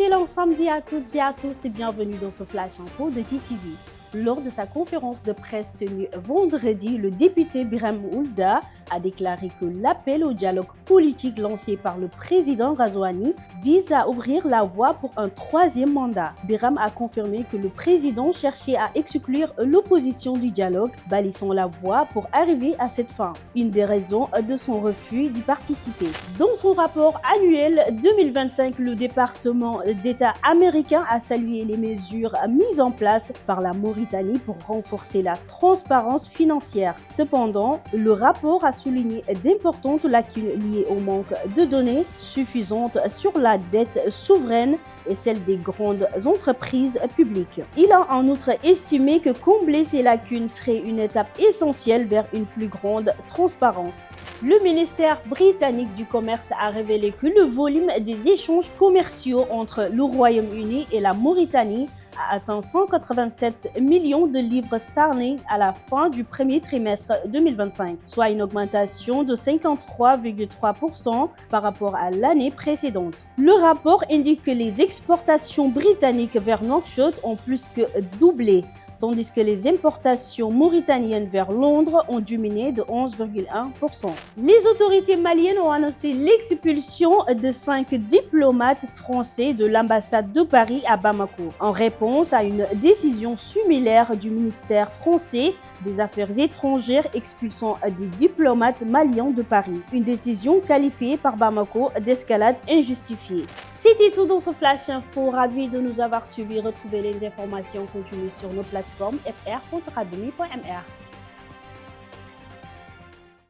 Excellent samedi à toutes et à tous et bienvenue dans ce Flash Info de TTV. Lors de sa conférence de presse tenue vendredi, le député Birame Oulda a déclaré que l'appel au dialogue politique lancé par le président Razouani vise à ouvrir la voie pour un troisième mandat. Birame a confirmé que le président cherchait à exclure l'opposition du dialogue, balisant la voie pour arriver à cette fin. Une des raisons de son refus d'y participer. Dans son rapport annuel 2025, le département d'État américain a salué les mesures mises en place par la Mauritanie pour renforcer la transparence financière. Cependant, le rapport a souligné d'importantes lacunes liées au manque de données suffisantes sur la dette souveraine et celle des grandes entreprises publiques. Il a en outre estimé que combler ces lacunes serait une étape essentielle vers une plus grande transparence. Le ministère britannique du Commerce a révélé que le volume des échanges commerciaux entre le Royaume-Uni et la Mauritanie a atteint 187 millions de livres sterling à la fin du premier trimestre 2025, soit une augmentation de 53,3% par rapport à l'année précédente. Le rapport indique que les exportations britanniques vers Nouakchott ont plus que doublé, tandis que les importations mauritaniennes vers Londres ont diminué de 11,1%. Les autorités maliennes ont annoncé l'expulsion de 5 diplomates français de l'ambassade de Paris à Bamako, en réponse à une décision similaire du ministère français des Affaires étrangères expulsant des diplomates maliens de Paris. Une décision qualifiée par Bamako d'escalade injustifiée. C'était tout dans ce Flash Info. Ravi de nous avoir suivis. Retrouvez les informations continues sur nos plateformes fr.rademi.mr.